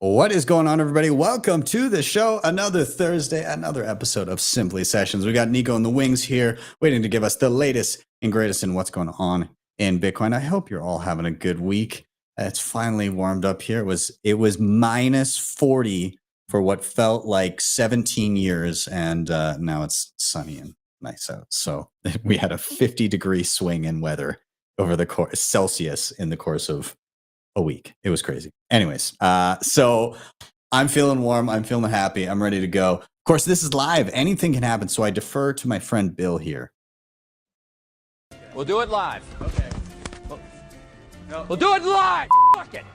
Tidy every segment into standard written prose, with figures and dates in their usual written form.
What is going on, everybody? Welcome to the show. Another Thursday, another episode of Simply Sessions. We got Nico in the wings here, waiting to give us the latest and greatest in what's going on in Bitcoin. I hope you're all having a good week. It's finally warmed up here. It was minus 40 for what felt like 17 years, and now it's sunny and nice out. So we had a 50-degree swing in weather over the course Celsius in the course of a week. It was crazy. Anyways, so I'm feeling warm. I'm feeling happy. I'm ready to go. Of course, this is live. Anything can happen. So I defer to my friend Bill here. We'll do it live. Okay. We'll do it live. Fuck it.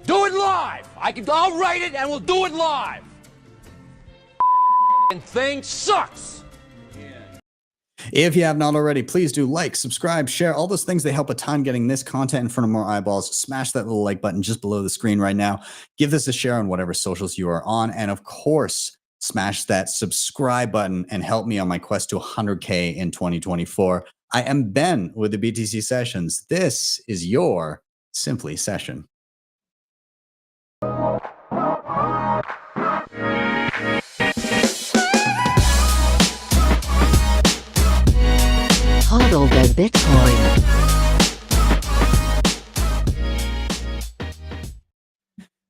Do it live. I'll write it and we'll do it live. And thing sucks. If you have not already, please do like, subscribe, share, all those things. They help a ton getting this content in front of more eyeballs. Smash that little like button just below the screen right now. Give this a share on whatever socials you are on. And of course, smash that subscribe button and help me on my quest to 100K in 2024. I am Ben with the BTC Sessions. This is your Simply Session. Hodl the Bitcoin.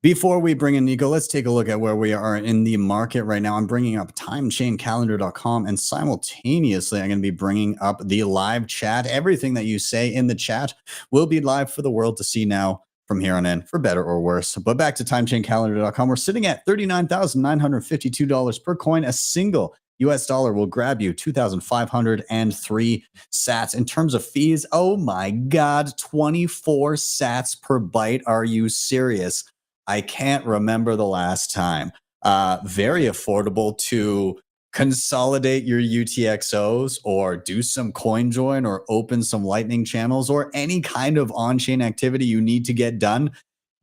Before we bring in Nico, let's take a look at where we are in the market right now. I'm bringing up timechaincalendar.com, and simultaneously, I'm going to be bringing up the live chat. Everything that you say in the chat will be live for the world to see now from here on in, for better or worse. But back to timechaincalendar.com, we're sitting at $39,952 per coin. A single US dollar will grab you 2,503 sats. In terms of fees, oh my God, 24 sats per byte. Are you serious? I can't remember the last time. Very affordable to consolidate your UTXOs or do some coin join or open some lightning channels or any kind of on-chain activity you need to get done.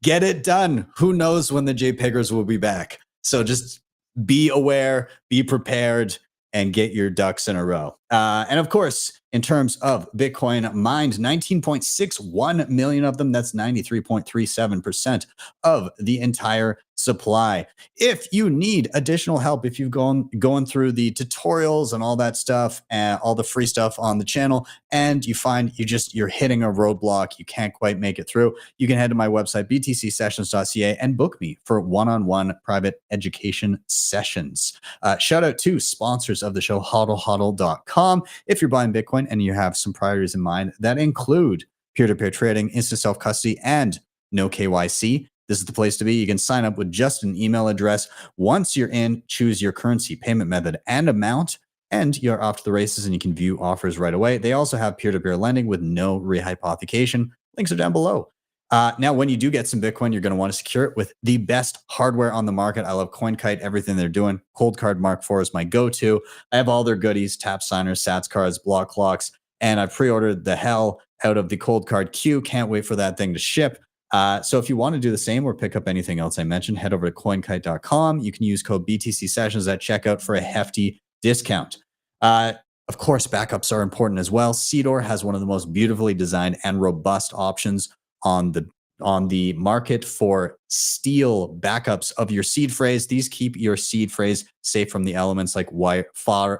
Get it done. Who knows when the JPEGers will be back? So just be aware, be prepared, and get your ducks in a row. And of course, in terms of Bitcoin mined, 19.61 million of them. That's 93.37% of the entire supply. If you need additional help, if you've going through the tutorials and all that stuff, and all the free stuff on the channel, and you find you're hitting a roadblock, you can't quite make it through, you can head to my website, btcsessions.ca, and book me for one-on-one private education sessions. Shout out to sponsors of the show, hodlhodl.com. If you're buying Bitcoin and you have some priorities in mind that include peer-to-peer trading, instant self-custody, and no KYC, this is the place to be. You can sign up with just an email address. Once you're in, choose your currency, payment method, and amount, and you're off to the races, and you can view offers right away. They also have peer-to-peer lending with no rehypothecation. Links are down below. Now, when you do get some Bitcoin, you're going to want to secure it with the best hardware on the market. I love CoinKite, everything they're doing. Cold Card Mark IV is my go-to. I have all their goodies, tap signers, sats cards, block clocks, and I pre-ordered the hell out of the Cold Card Q. Can't wait for that thing to ship. So if you want to do the same or pick up anything else I mentioned, head over to coinkite.com. You can use code BTC Sessions at checkout for a hefty discount. Of course, backups are important as well. Seedor has one of the most beautifully designed and robust options on the market for steel backups of your seed phrase. These keep your seed phrase safe from the elements like fire,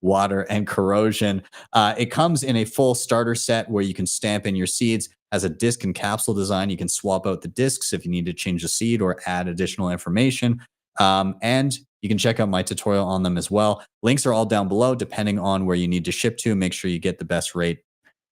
water, and corrosion. It comes in a full starter set where you can stamp in your seeds. As a disc and capsule design, you can swap out the discs if you need to change the seed or add additional information. And you can check out my tutorial on them as well. Links are all down below, depending on where you need to ship to. Make sure you get the best rate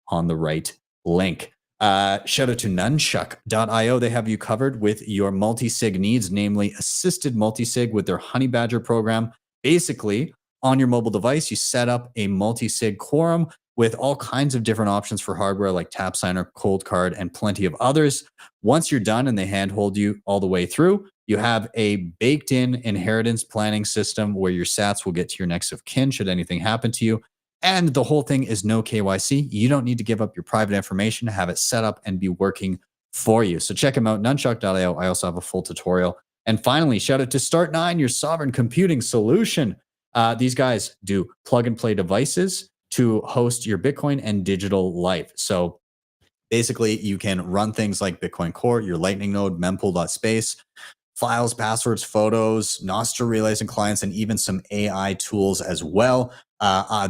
on the right link. Shout out to nunchuck.io. They have you covered with your multi-sig needs, namely assisted multi-sig with their Honey Badger program. Basically, on your mobile device, you set up a multi-sig quorum with all kinds of different options for hardware like Tap Signer, Cold Card, and plenty of others. Once you're done and they handhold you all the way through, you have a baked-in inheritance planning system where your sats will get to your next of kin should anything happen to you. And the whole thing is no KYC. You don't need to give up your private information to have it set up and be working for you. So check them out, nunchuck.io. I also have a full tutorial. And finally, shout out to Start9, your sovereign computing solution. These guys do plug and play devices to host your Bitcoin and digital life. So Basically, you can run things like Bitcoin Core, your Lightning node, mempool.space, files, passwords, photos, Nostr relays and clients, and even some AI tools as well.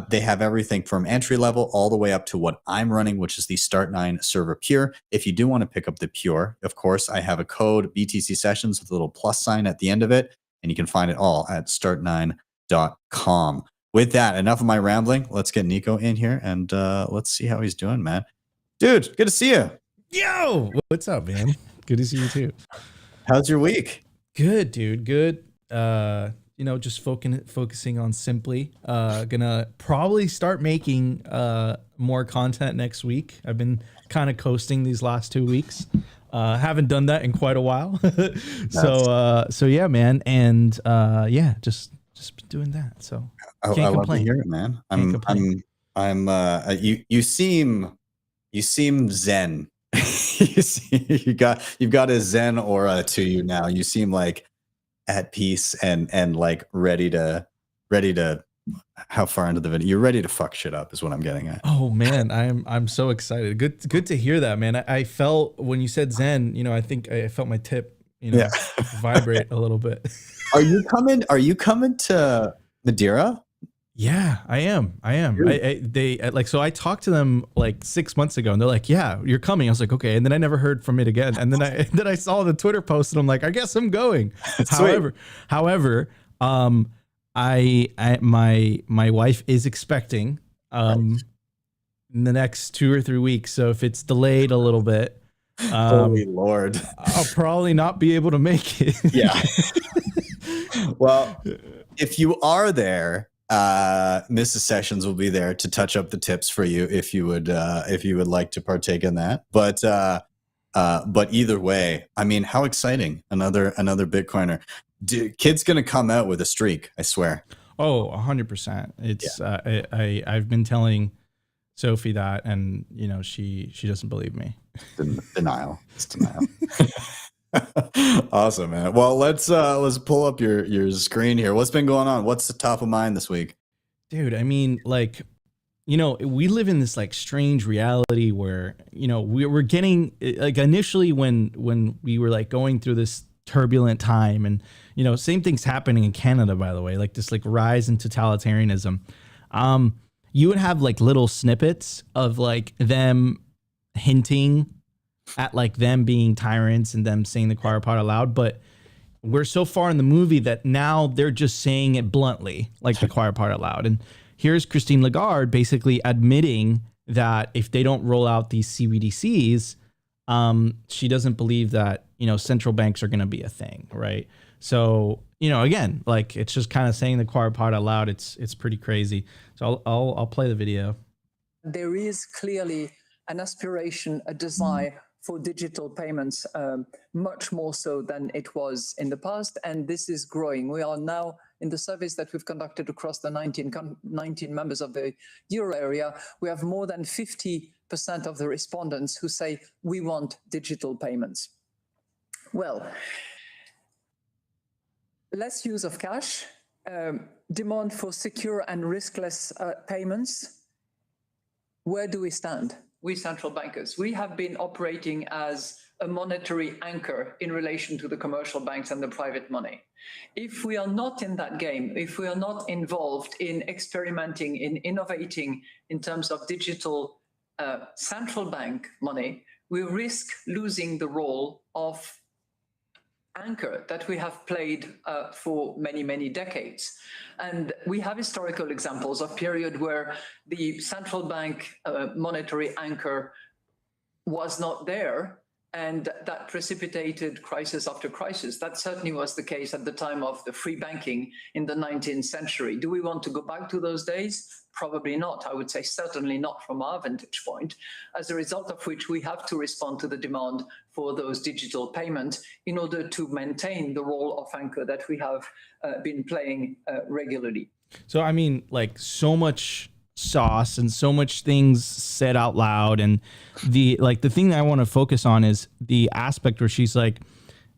They have everything from entry level all the way up to what I'm running, which is the Start9 Server Pure. If you do want to pick up the Pure, of course, I have a code BTC Sessions with a little plus sign at the end of it, and you can find it all at start9.com. With that, enough of my rambling. Let's get Nico in here and let's see how he's doing, man. Dude, good to see you. Yo, what's up, man? Good to see you too. How's your week? Good, dude. Good. Just focusing on Simply. Gonna probably start making more content next week. I've been kind of coasting these last 2 weeks. Haven't done that in quite a while. So yeah, man. And just been doing that. So can't complain. Love to hear it, man. You seem zen. You've got a zen aura to you now. You seem like at peace and like ready to how far into the video? You're ready to fuck shit up is what I'm getting at. Oh man, I'm so excited. Good to hear that, man. I felt when you said zen, I think I felt my tip, vibrate a little bit. Are you coming to Madeira? Yeah, I am. So I talked to them like 6 months ago and they're like, yeah, you're coming. I was like, okay. And then I never heard from it again. And then I saw the Twitter post and I'm like, I guess I'm going. However, my wife is expecting, in the next 2 or 3 weeks. So if it's delayed a little bit, holy Lord, I'll probably not be able to make it. Yeah. Well, if you are there, Mrs. Sessions will be there to touch up the tips for you if you would like to partake in that. But either way, I mean, how exciting! Another Bitcoiner. Kid's gonna come out with a streak, I swear. Oh, 100%. It's I've been telling Sophie that, and she doesn't believe me. Denial. It's denial. Awesome, man. Well, let's pull up your screen here. What's been going on? What's the top of mind this week? Dude, I mean, we live in this like strange reality where, we're getting like initially when we were like going through this turbulent time and, same thing's happening in Canada, by the way, like this like rise in totalitarianism. You would have like little snippets of like them hinting at like them being tyrants and them saying the choir part aloud, but we're so far in the movie that now they're just saying it bluntly, like the choir part aloud. And here's Christine Lagarde basically admitting that if they don't roll out these CBDCs, she doesn't believe that, central banks are going to be a thing. Right. So, again, like it's just kind of saying the choir part aloud. It's pretty crazy. So I'll play the video. There is clearly an aspiration, a desire for digital payments, much more so than it was in the past. And this is growing. We are now, in the surveys that we've conducted across the 19 members of the Euro area, we have more than 50% of the respondents who say, we want digital payments. Well, less use of cash, demand for secure and riskless payments. Where do we stand? We central bankers, we have been operating as a monetary anchor in relation to the commercial banks and the private money. If we are not in that game, if we are not involved in experimenting, in innovating in terms of digital central bank money, we risk losing the role of anchor that we have played for many, many decades. And we have historical examples of period where the central bank monetary anchor was not there, and that precipitated crisis after crisis. That certainly was the case at the time of the free banking in the 19th century. Do we want to go back to those days? Probably not. I would say certainly not from our vantage point, as a result of which we have to respond to the demand for those digital payments in order to maintain the role of anchor that we have been playing regularly. So, I mean, like so much sauce and so much things said out loud. And the thing that I want to focus on is the aspect where she's like,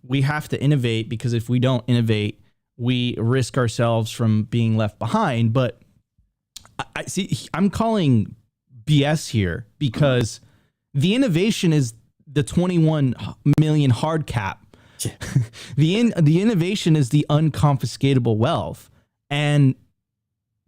we have to innovate because if we don't innovate, we risk ourselves from being left behind. But I see, I'm calling BS here because The innovation is the 21 million hard cap. The innovation is the unconfiscatable wealth. And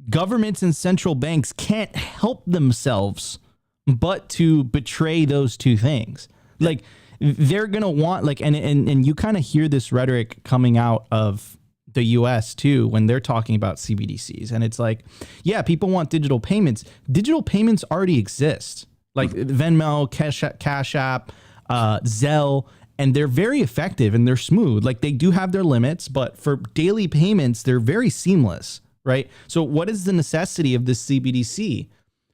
governments and central banks can't help themselves but to betray those two things. Like, they're going to want, like, and you kind of hear this rhetoric coming out of the US too, when they're talking about CBDCs. And it's like, yeah, people want digital payments. Digital payments already exist, like Venmo, Cash App, Zelle, and they're very effective and they're smooth. Like, they do have their limits, but for daily payments, they're very seamless, right? So what is the necessity of this CBDC?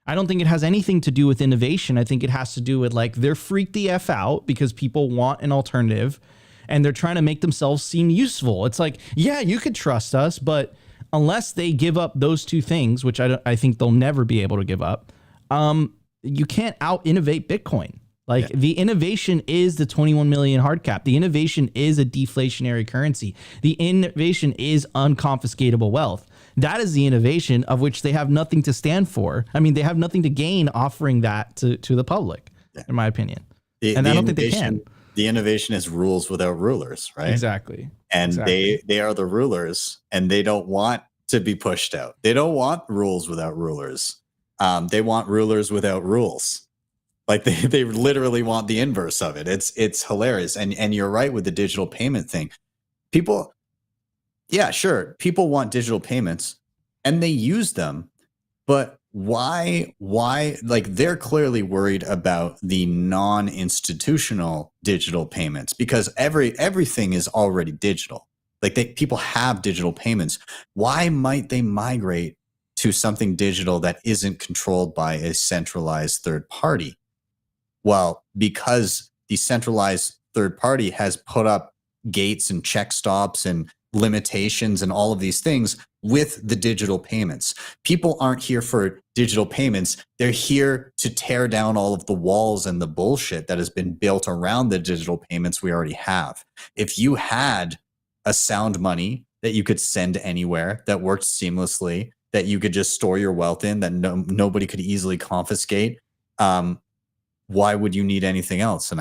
I don't think it has anything to do with innovation. I think it has to do with, like, they're freaked the F out because people want an alternative and they're trying to make themselves seem useful. It's like, yeah, you could trust us, but unless they give up those two things, which I think they'll never be able to give up, you can't out innovate Bitcoin. Like, the innovation is the 21 million hard cap. The innovation is a deflationary currency. The innovation is unconfiscatable wealth. That is the innovation of which they have nothing to stand for. I mean, they have nothing to gain offering that to the public, in my opinion. And I don't think they can. The innovation is rules without rulers, right? Exactly. And they are the rulers, and they don't want to be pushed out. They don't want rules without rulers. They want rulers without rules. Like, they literally want the inverse of it. It's hilarious. And you're right with the digital payment thing. People, yeah, sure, people want digital payments and they use them, but why, like, they're clearly worried about the non-institutional digital payments because everything is already digital. Like, people have digital payments. Why might they migrate to something digital that isn't controlled by a centralized third party? Well, because the centralized third party has put up gates and check stops and limitations and all of these things with the digital payments. People aren't here for digital payments. They're here to tear down all of the walls and the bullshit that has been built around the digital payments we already have. If you had a sound money that you could send anywhere, that worked seamlessly, that you could just store your wealth in, that nobody could easily confiscate, why would you need anything else?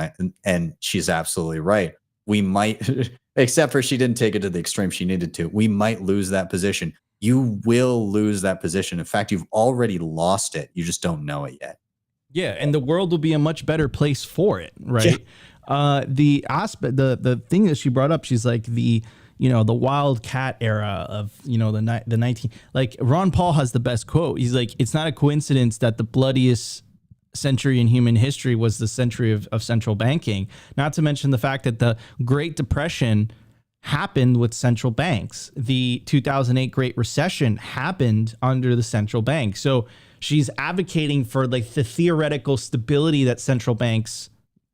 And she's absolutely right. We might, except for she didn't take it to the extreme she needed to, we might lose that position. You will lose that position. In fact, you've already lost it. You just don't know it yet. Yeah, and the world will be a much better place for it, right? Yeah. The aspect, the thing that she brought up, she's like the wildcat era of, the 19, like, Ron Paul has the best quote. He's like, it's not a coincidence that the bloodiest century in human history was the century of central banking, not to mention the fact that the Great Depression happened with central banks. The 2008 Great Recession happened under the central bank. So she's advocating for, like, the theoretical stability that central banks,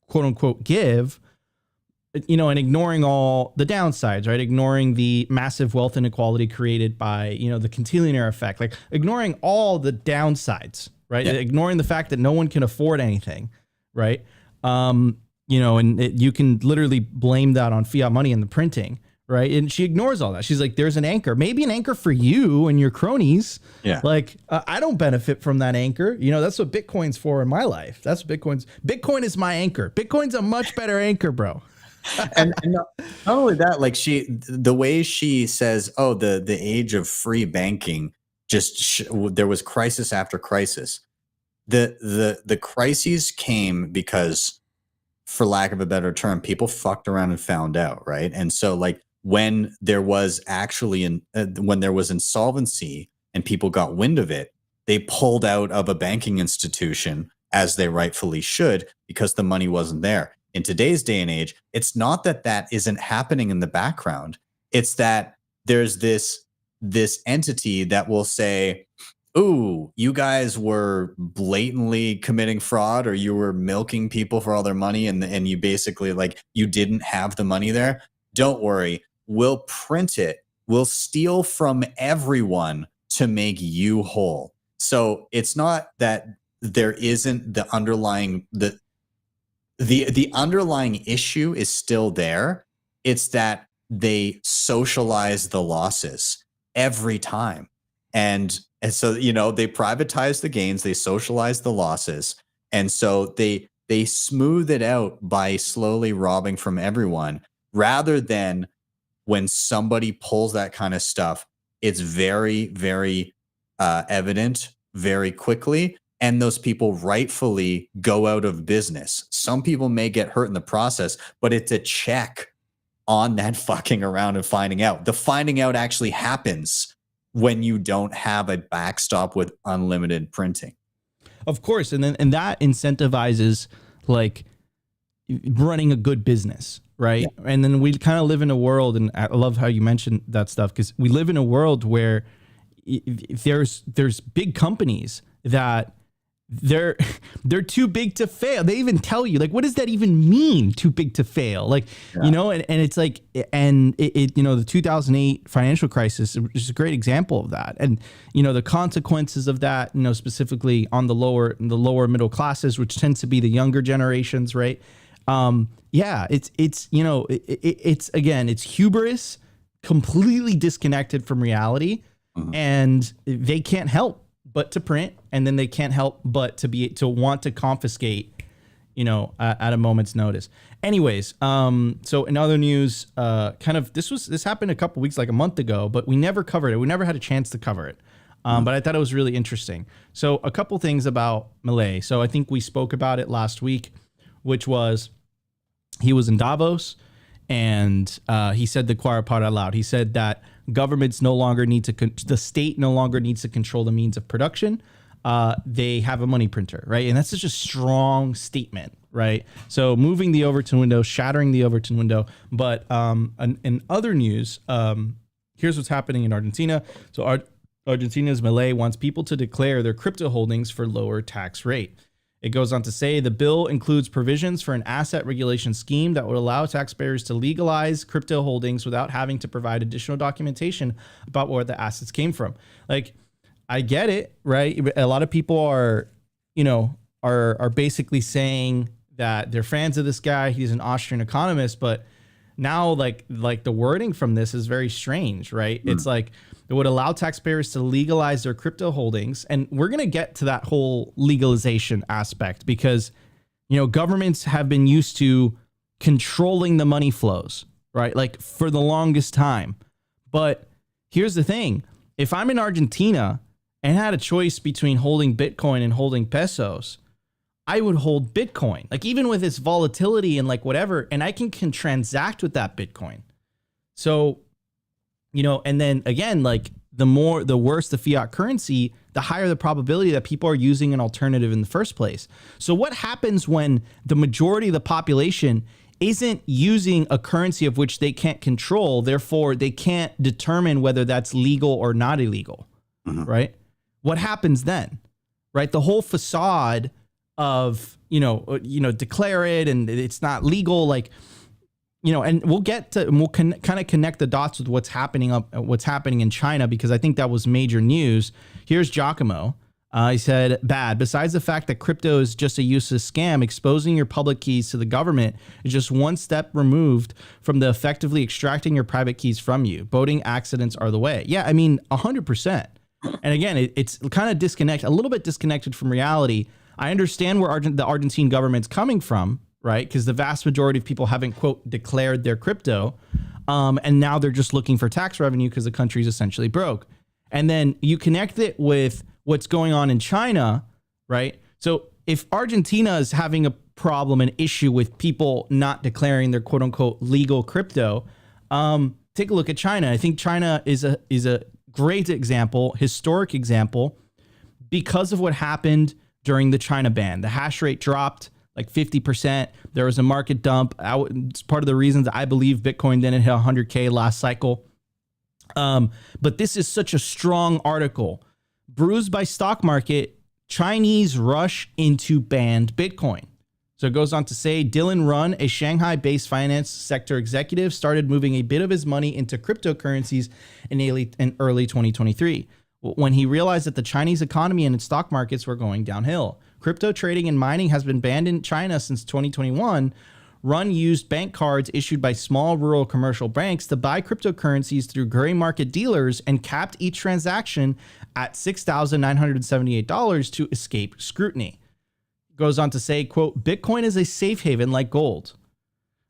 quote unquote, give, and ignoring all the downsides, right? Ignoring the massive wealth inequality created by, the Cantillionaire effect, like ignoring all the downsides, right? Yeah. Ignoring the fact that no one can afford anything, right? And you can literally blame that on fiat money and the printing, right? And she ignores all that. She's like, there's an anchor, maybe an anchor for you and your cronies. Yeah. Like, I don't benefit from that anchor. That's what Bitcoin's for in my life. Bitcoin is my anchor. Bitcoin's a much better anchor, bro. and not only that, like, the way she says, oh, the age of free banking, there was crisis after crisis. The crises came because, for lack of a better term, people fucked around and found out, right? And so, like, when there was insolvency and people got wind of it, they pulled out of a banking institution, as they rightfully should, because the money wasn't there. In today's day and age, it's not that isn't happening in the background. It's that there's this entity that will say, ooh, you guys were blatantly committing fraud, or you were milking people for all their money, and you basically, like, you didn't have the money there. Don't worry, we'll print it. We'll steal from everyone to make you whole. So it's not that there isn't the underlying the underlying issue is still there. It's that they socialize the losses every time. And so, they privatize the gains, they socialize the losses. And so they they smooth it out by slowly robbing from everyone, rather than when somebody pulls that kind of stuff, it's very, very evident very quickly. And those people rightfully go out of business. Some people may get hurt in the process, but it's a check on that fucking around and finding out. The finding out actually happens when you don't have a backstop with unlimited printing. Of course. And that incentivizes like running a good business. Right. Yeah. And then we kind of live in a world, and I love how you mentioned that stuff, because we live in a world where there's big companies that they're too big to fail. They even tell you, like, what does that even mean, too big to fail? Like, you know, and it's like, and it you know, the 2008 financial crisis is a great example of that. And, you know, the consequences of that, you know, specifically on the lower middle classes, which tends to be the younger generations, right? Yeah, it's you know, it's again, it's hubris, completely disconnected from reality, and they can't help but to print, and then they can't help but to want to confiscate, you know, at a moment's notice. Anyways, so in other news, this happened a couple weeks, like a month ago, but we never covered it. We never had a chance to cover it. But I thought it was really interesting. So a couple things about Milei. So I think we spoke about it last week, which was he was in Davos, and he said the quiet part out loud. He said that governments no longer need to, the state no longer needs to control the means of production. They have a money printer, right? And that's such a strong statement, right? So moving the Overton window, shattering the Overton window. But in other news, here's what's happening in Argentina. So Argentina's Milei wants people to declare their crypto holdings for lower tax rate. It goes on to say the bill includes provisions for an asset regulation scheme that would allow taxpayers to legalize crypto holdings without having to provide additional documentation about where the assets came from. Like, I get it, right? A lot of people are, you know, are basically saying that they're fans of this guy. He's an Austrian economist, but now like the wording from this is very strange, right? It's like it would allow taxpayers to legalize their crypto holdings. And we're going to get to that whole legalization aspect because, you know, governments have been used to controlling the money flows, right? Like for the longest time. But here's the thing. If I'm in Argentina and had a choice between holding Bitcoin and holding pesos, I would hold Bitcoin, like even with its volatility and like whatever, and I can transact with that Bitcoin. So, you know, and then again, like the worse the fiat currency, the higher the probability that people are using an alternative in the first place. So what happens when the majority of the population isn't using a currency of which they can't control, therefore they can't determine whether that's legal or not illegal, right? What happens then, right? The whole facade of, declare it and it's not legal, like, you know, and we'll kind of connect the dots with what's happening in China, because I think that was major news. Here's Giacomo. He said, bad. Besides the fact that crypto is just a useless scam, exposing your public keys to the government is just one step removed from the effectively extracting your private keys from you. Boating accidents are the way. Yeah, I mean, 100%. And again, it's kind of a little bit disconnected from reality. I understand where the Argentine government's coming from, right? Because the vast majority of people haven't, quote, declared their crypto. And now they're just looking for tax revenue because the country's essentially broke. And then you connect it with what's going on in China, right? So if Argentina is having a problem, an issue with people not declaring their quote unquote legal crypto, take a look at China. I think China is a great example, historic example, because of what happened during the China ban. The hash rate dropped like 50%. There was a market dump. It's part of the reasons I believe Bitcoin didn't hit 100K last cycle. But this is such a strong article. Bruised by stock market, Chinese rush into banned Bitcoin. So it goes on to say, Dylan Run, a Shanghai-based finance sector executive, started moving a bit of his money into cryptocurrencies in early 2023, when he realized that the Chinese economy and its stock markets were going downhill. Crypto trading and mining has been banned in China since 2021. Run used bank cards issued by small rural commercial banks to buy cryptocurrencies through gray market dealers and capped each transaction at $6,978 to escape scrutiny. Goes on to say, quote, Bitcoin is a safe haven like gold.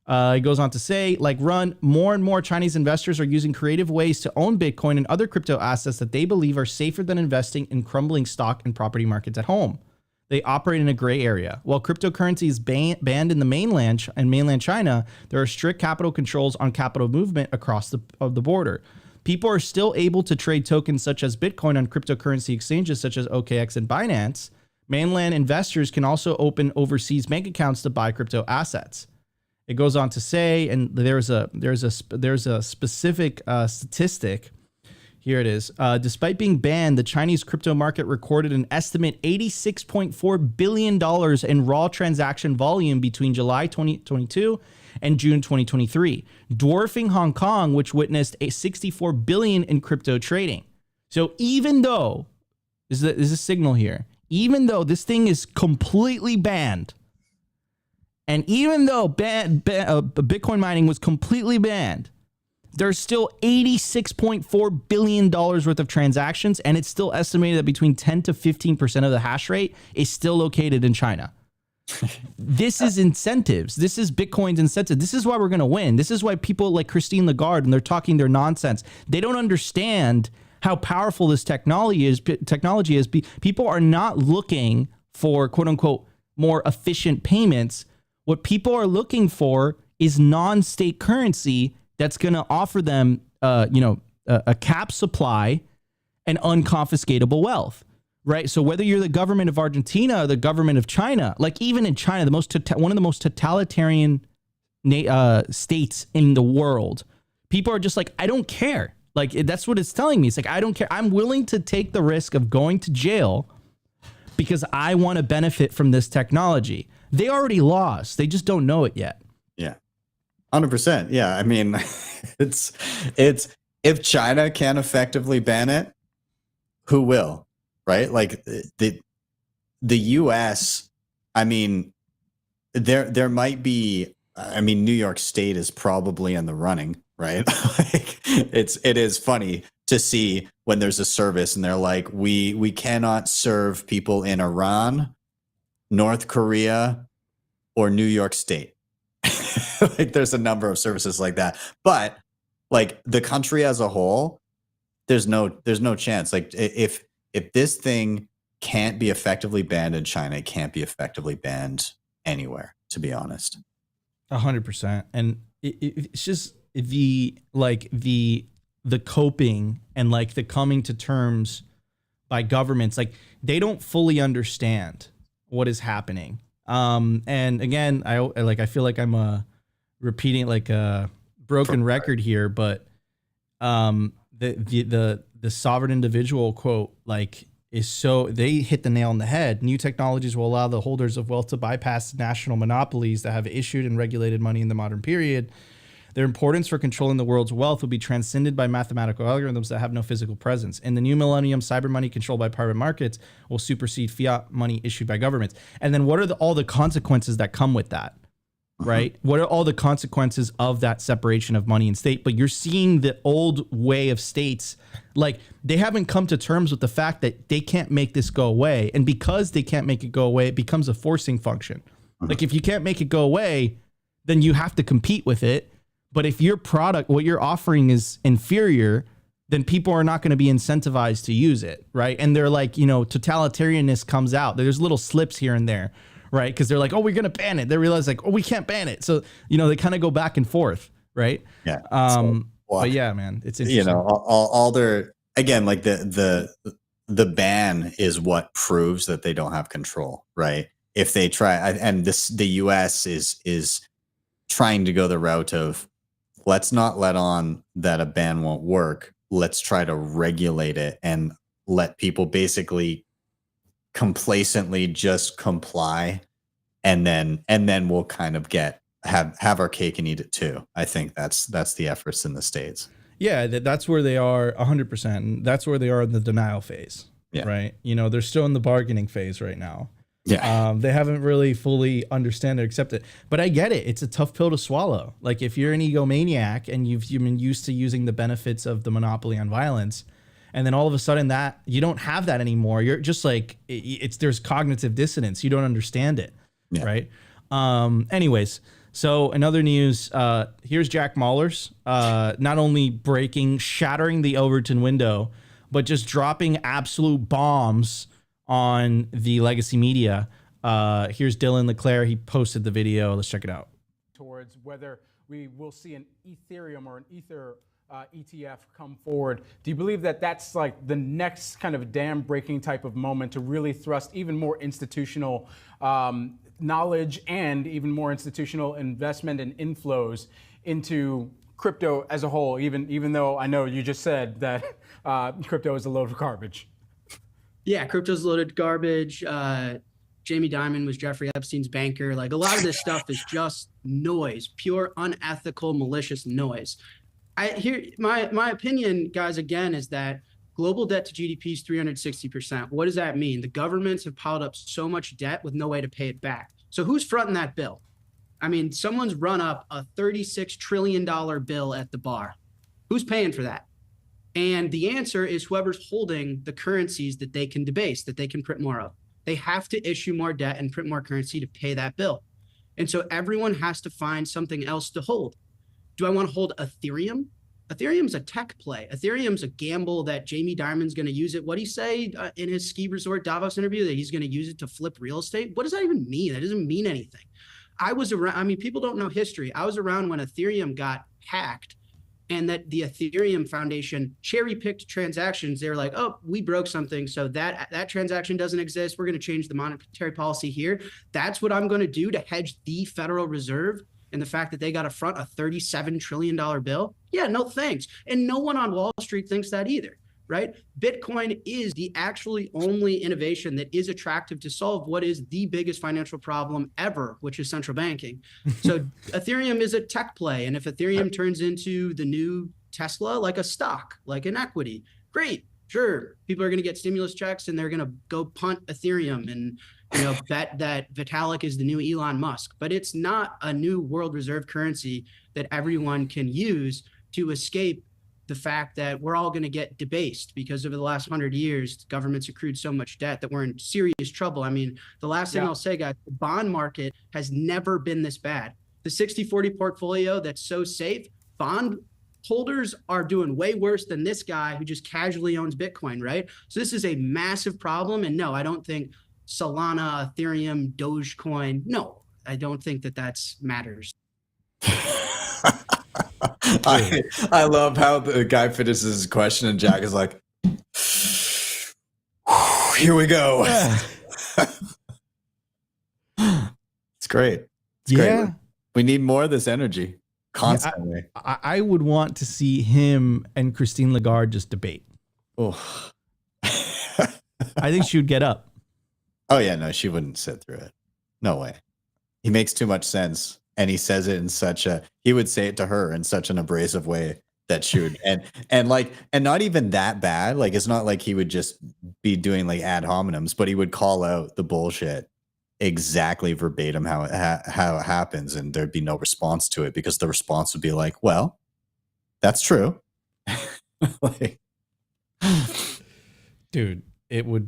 It goes on to say, like Run, more and more Chinese investors are using creative ways to own Bitcoin and other crypto assets that they believe are safer than investing in crumbling stock and property markets at home. They operate in a gray area. While cryptocurrency is banned in the mainland China, there are strict capital controls on capital movement across the border. People are still able to trade tokens such as Bitcoin on cryptocurrency exchanges such as OKX and Binance. Mainland investors can also open overseas bank accounts to buy crypto assets. It goes on to say, and there's a specific statistic. Here it is. Despite being banned, the Chinese crypto market recorded an estimate $86.4 billion in raw transaction volume between July 2022 and June 2023, dwarfing Hong Kong, which witnessed a $64 billion in crypto trading. So even though, this is a signal here, even though this thing is completely banned, and even though Bitcoin mining was completely banned, there's still $86.4 billion worth of transactions, and it's still estimated that between 10 to 15% of the hash rate is still located in China. This is incentives. This is Bitcoin's incentive. This is why we're going to win. This is why people like Christine Lagarde, and they're talking their nonsense, they don't understand how powerful this technology is. People are not looking for, quote unquote, more efficient payments. What people are looking for is non-state currency that's going to offer them, a cap supply and unconfiscatable wealth, right? So whether you're the government of Argentina or the government of China, like even in China, one of the most totalitarian states in the world, people are just like, I don't care. Like, that's what it's telling me. It's like, I don't care. I'm willing to take the risk of going to jail because I want to benefit from this technology. They already lost. They just don't know it yet. Yeah. 100%. Yeah. I mean, it's if China can effectively ban it, who will, right? Like the US, I mean, there might be, I mean, New York State is probably in the running, right? Like it is funny to see when there's a service and they're like, we cannot serve people in Iran, North Korea, or New York State. Like there's a number of services like that, but like the country as a whole, there's no chance. Like if this thing can't be effectively banned in China, it can't be effectively banned anywhere, to be honest. 100%. And it's just the coping and like the coming to terms by governments, like they don't fully understand what is happening. And again, I feel like I'm repeating like a broken record here, but the sovereign individual quote like is so, they hit the nail on the head. New technologies will allow the holders of wealth to bypass national monopolies that have issued and regulated money in the modern period. Their importance for controlling the world's wealth will be transcended by mathematical algorithms that have no physical presence. In the new millennium, cyber money controlled by private markets will supersede fiat money issued by governments. And then what are all the consequences that come with that, right? What are all the consequences of that separation of money and state? But you're seeing the old way of states, like they haven't come to terms with the fact that they can't make this go away. And because they can't make it go away, it becomes a forcing function. Like if you can't make it go away, then you have to compete with it. But if your product, what you're offering is inferior, then people are not going to be incentivized to use it, right? And they're like, totalitarianness comes out. There's little slips here and there, right? Because they're like, oh, we're going to ban it. They realize like, oh, we can't ban it. So, they kind of go back and forth, right? Yeah. But yeah, man, it's interesting. All their, again, like the ban is what proves that they don't have control, right? If they try, and the US is trying to go the route of, let's not let on that a ban won't work. Let's try to regulate it and let people basically complacently just comply, and then we'll kind of have our cake and eat it too. I think that's the efforts in the States. Yeah, that's where they are 100%. And that's where they are in the denial phase, right? They're still in the bargaining phase right now. Yeah. They haven't really fully understand or accept it, but I get it. It's a tough pill to swallow. Like if you're an egomaniac and you've been used to using the benefits of the monopoly on violence, And then all of a sudden that you don't have that anymore. You're just like, there's cognitive dissonance. You don't understand it. Yeah. Right. Anyways, so in other news, here's Jack Mallers, not only shattering the Overton window, but just dropping absolute bombs on the legacy media. Here's Dylan Leclerc. He posted the video. Let's check it out. Towards whether we will see an Ethereum or an Ether ETF come forward. Do you believe that that's like the next kind of dam breaking type of moment to really thrust even more institutional knowledge and even more institutional investment and inflows into crypto as a whole, even though I know you just said that crypto is a load of garbage? Yeah, crypto's loaded garbage. Jamie Dimon was Jeffrey Epstein's banker. Like, a lot of this stuff is just noise, pure unethical, malicious noise. My opinion, guys, again, is that global debt to GDP is 360%. What does that mean? The governments have piled up so much debt with no way to pay it back. So who's fronting that bill? I mean, someone's run up a $36 trillion bill at the bar. Who's paying for that? And the answer is whoever's holding the currencies that they can debase, that they can print more of. They have to issue more debt and print more currency to pay that bill. And so everyone has to find something else to hold. Do I want to hold Ethereum? Ethereum's a tech play. Ethereum's a gamble that Jamie Dimon's going to use it. What did he say in his ski resort Davos interview, that he's going to use it to flip real estate? What does that even mean? That doesn't mean anything. I was around. I mean, people don't know history. I was around when Ethereum got hacked, and that the Ethereum Foundation cherry-picked transactions. They were like, oh, we broke something, so that transaction doesn't exist. We're going to change the monetary policy here. That's what I'm going to do to hedge the Federal Reserve and the fact that they got to front a $37 trillion bill. Yeah, no thanks. And no one on Wall Street thinks that either, right? Bitcoin is the actually only innovation that is attractive to solve what is the biggest financial problem ever, which is central banking. So Ethereum is a tech play. And if Ethereum turns into the new Tesla, like a stock, like an equity, great, sure. People are going to get stimulus checks and they're going to go punt Ethereum and bet that Vitalik is the new Elon Musk. But it's not a new world reserve currency that everyone can use to escape the fact that we're all going to get debased, because over the last 100 years, governments accrued so much debt that we're in serious trouble. I mean, the last thing I'll say, guys, the bond market has never been this bad. The 60-40 portfolio that's so safe, bond holders are doing way worse than this guy who just casually owns Bitcoin, right? So this is a massive problem. And no, I don't think Solana, Ethereum, Dogecoin, no, I don't think that matters. I love how the guy finishes his question and Jack is like, here we go. It's great. It's great. We need more of this energy constantly. Yeah, I would want to see him and Christine Lagarde just debate. Oh, I think she would get up. Oh yeah, no, she wouldn't sit through it. No way. He makes too much sense. And he says it in he would say it to her in such an abrasive way that she would, and not even that bad. Like, it's not like he would just be doing like ad hominems, but he would call out the bullshit exactly verbatim how it happens. And there'd be no response to it, because the response would be like, well, that's true. Like, dude, I would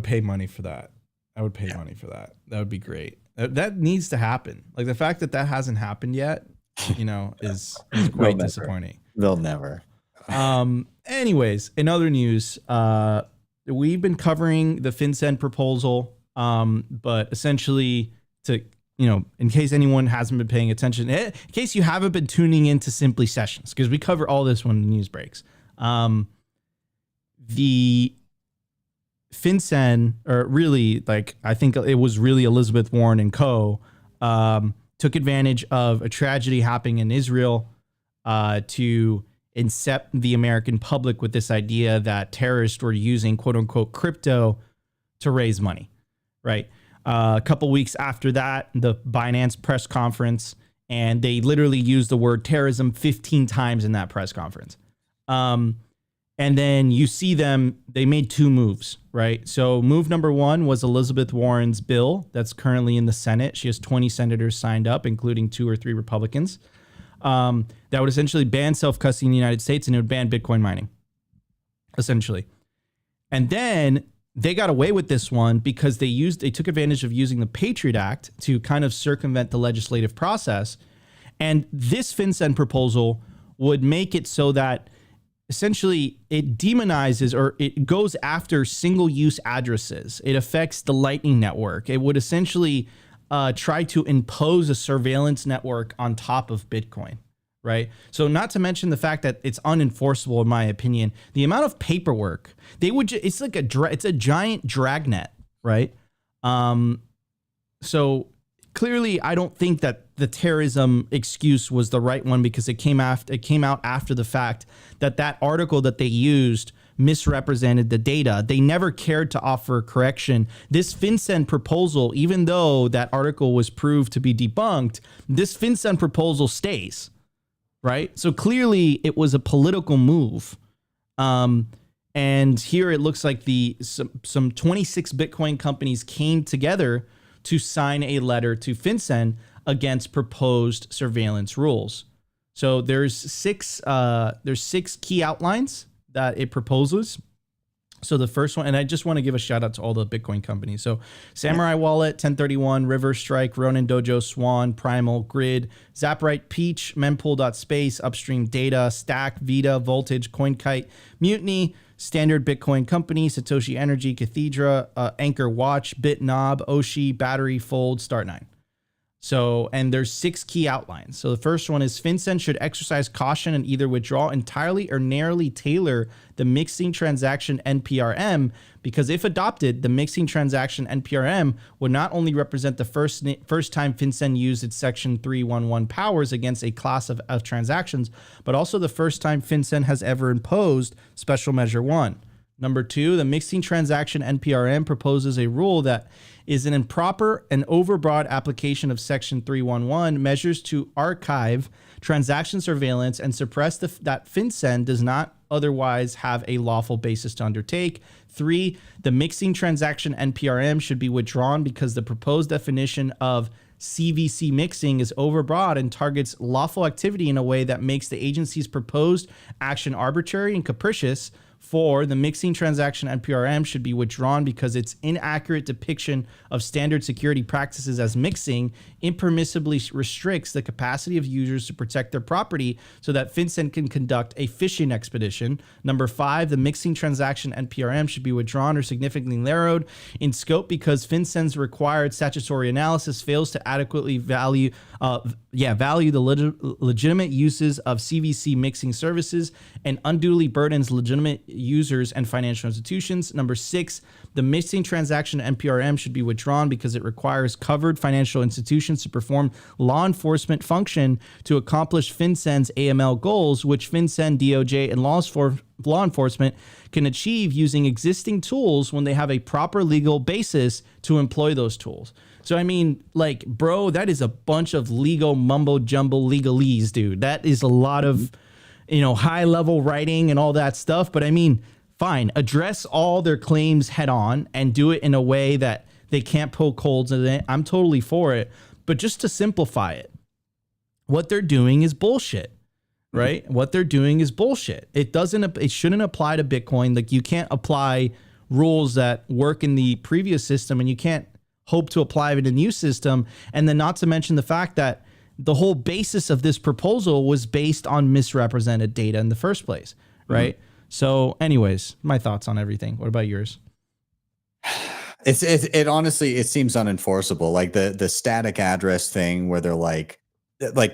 pay money for that. I would pay money for that. That would be great. That needs to happen. Like, the fact that hasn't happened yet, is quite disappointing. They'll never. Anyways, in other news, we've been covering the FinCEN proposal, but essentially, in case anyone hasn't been paying attention, in case you haven't been tuning into Simply Sessions, because we cover all this when the news breaks. The FinCEN, or really, I think it was really Elizabeth Warren and co., took advantage of a tragedy happening in Israel to incept the American public with this idea that terrorists were using quote unquote crypto to raise money, right? A couple weeks after that, the Binance press conference, and they literally used the word terrorism 15 times in that press conference. And then you see they made two moves, right? So move number one was Elizabeth Warren's bill that's currently in the Senate. She has 20 senators signed up, including 2 or 3 Republicans, that would essentially ban self-custody in the United States, and it would ban Bitcoin mining. essentially. And then they got away with this one because they took advantage of using the Patriot Act to kind of circumvent the legislative process. And this FinCEN proposal would make it so that essentially it demonizes, or it goes after single-use addresses. It affects the Lightning Network. It would essentially try to impose a surveillance network on top of Bitcoin, right? So not to mention the fact that it's unenforceable, in my opinion. The amount of paperwork they would, it's like it's a giant dragnet, right? So clearly, I don't think that the terrorism excuse was the right one, because it came out after the fact that article that they used misrepresented the data. They never cared to offer correction. This FinCEN proposal, even though that article was proved to be debunked, this FinCEN proposal stays, right? So clearly, it was a political move. And here it looks like some 26 Bitcoin companies came together to sign a letter to FinCEN against proposed surveillance rules. So there's six key outlines that it proposes. So the first one, and I just want to give a shout out to all the Bitcoin companies. So Samurai Wallet, 1031, River Strike, Ronin Dojo, Swan, Primal, Grid, Zaprite, Peach, Mempool.space, Upstream Data, Stack, Vita, Voltage, CoinKite, Mutiny, Standard Bitcoin Company, Satoshi Energy, Cathedra, Anchor Watch, BitNob, Oshi, Battery, Fold, Start9. So, and there's 6 key outlines. So the first one is FinCEN should exercise caution and either withdraw entirely or narrowly tailor the mixing transaction NPRM, because if adopted, the mixing transaction NPRM would not only represent the first time FinCEN used its Section 311 powers against a class of transactions, but also the first time FinCEN has ever imposed Special Measure 1. Number 2, the mixing transaction NPRM proposes a rule that is an improper and overbroad application of Section 311 measures to archive transaction surveillance and suppress that FinCEN does not otherwise have a lawful basis to undertake. 3, the mixing transaction NPRM should be withdrawn because the proposed definition of CVC mixing is overbroad and targets lawful activity in a way that makes the agency's proposed action arbitrary and capricious. 4, the mixing transaction NPRM should be withdrawn because its inaccurate depiction of standard security practices as mixing impermissibly restricts the capacity of users to protect their property so that FinCEN can conduct a fishing expedition. Number 5, the mixing transaction NPRM should be withdrawn or significantly narrowed in scope because FinCEN's required statutory analysis fails to adequately value the legitimate uses of CVC mixing services and unduly burdens legitimate users and financial institutions. Number 6, the mixing transaction NPRM should be withdrawn because it requires covered financial institutions to perform law enforcement function to accomplish FinCEN's AML goals, which FinCEN, DOJ, and law enforcement can achieve using existing tools when they have a proper legal basis to employ those tools. So, I mean, like, bro, that is a bunch of legal mumbo jumbo legalese, dude. That is a lot of, high level writing and all that stuff. But I mean, fine, address all their claims head on and do it in a way that they can't poke holes in it. I'm totally for it. But just to simplify it, what they're doing is bullshit, right? Mm-hmm. What they're doing is bullshit. It shouldn't apply to Bitcoin. Like, you can't apply rules that work in the previous system and you can't hope to apply it in a new system. And then not to mention the fact that the whole basis of this proposal was based on misrepresented data in the first place, right? Mm-hmm. So anyways, my thoughts on everything. What about yours? It honestly, it seems unenforceable. Like the static address thing where they're like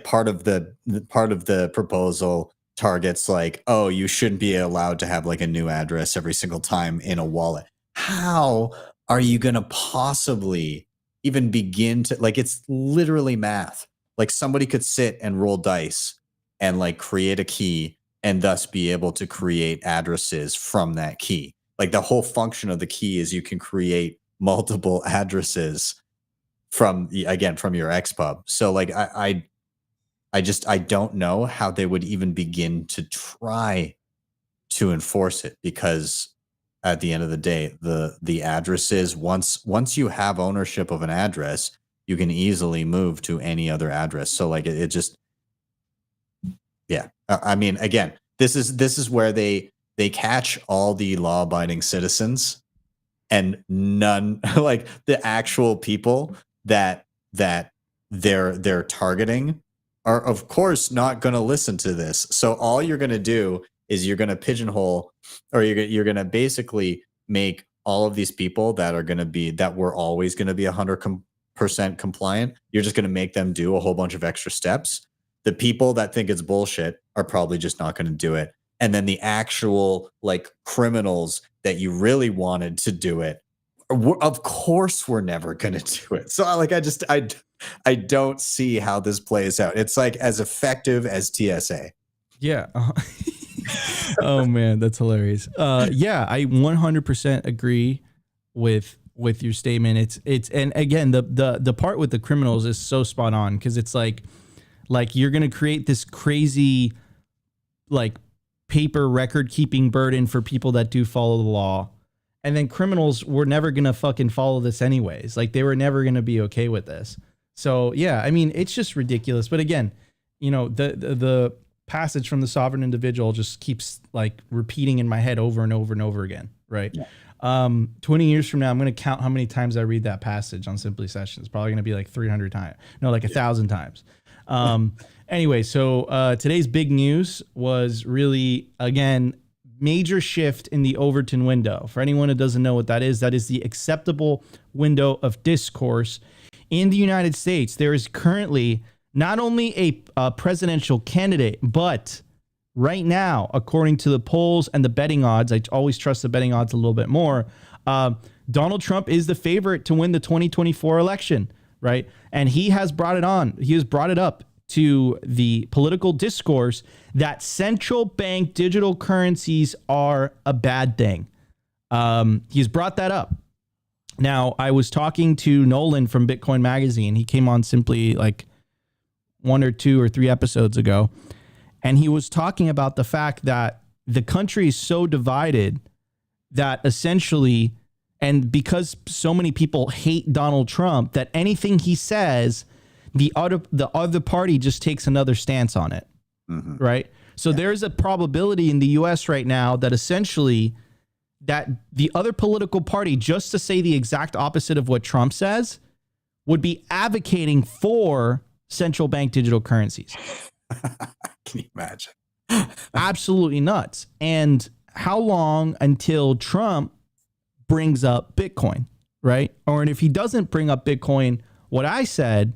part of the proposal targets like, oh, you shouldn't be allowed to have like a new address every single time in a wallet. How are you going to possibly even begin to, like, it's literally math. Like, somebody could sit and roll dice and like create a key and thus be able to create addresses from that key. Like, the whole function of the key is you can create multiple addresses from your XPub. So like, I don't know how they would even begin to try to enforce it, because at the end of the day, the addresses, once you have ownership of an address, you can easily move to any other address. So like it just, yeah. I mean, again, this is where they they catch all the law-abiding citizens and none, like the actual people that they're targeting are of course not going to listen to this. So all you're going to do is you're going to pigeonhole, or you're going to basically make all of these people that were always going to be 100% compliant. You're just going to make them do a whole bunch of extra steps. The people that think it's bullshit are probably just not going to do it. And then the actual like criminals that you really wanted to do it, of course, we're never going to do it. So like, I don't see how this plays out. It's like as effective as TSA. Yeah. Oh man, that's hilarious. Yeah, I 100% agree with your statement. It's and again, the part with the criminals is so spot on, because it's like you're gonna create this crazy like paper record keeping burden for people that do follow the law, and then criminals were never gonna fucking follow this anyways. Like they were never gonna be okay with this. So yeah, I mean, it's just ridiculous. But again, you know, the passage from the sovereign individual just keeps like repeating in my head over and over and over again. Right. Yeah. 20 years from now, I'm going to count how many times I read that passage on Simply Sessions. Probably going to be like 300 times. No, like 1,000 times. Anyway, so today's big news was really, again, major shift in the Overton window. For anyone who doesn't know what that is the acceptable window of discourse in the United States. There is currently not only a presidential candidate, but right now, according to the polls and the betting odds, I always trust the betting odds a little bit more. Donald Trump is the favorite to win the 2024 election, right? And he has brought it on. He has brought it up to the political discourse that central bank digital currencies are a bad thing. He's brought that up. Now, I was talking to Nolan from Bitcoin Magazine. He came on simply like 1 or 2 or 3 episodes ago. And he was talking about the fact that the country is so divided that essentially, and because so many people hate Donald Trump, that anything he says, the other party just takes another stance on it. Mm-hmm. Right. So there's a probability in the US right now that essentially that the other political party, just to say the exact opposite of what Trump says, would be advocating for central bank digital currencies. Can you imagine? Absolutely nuts. And how long until Trump brings up Bitcoin, right? Or if he doesn't bring up Bitcoin, what I said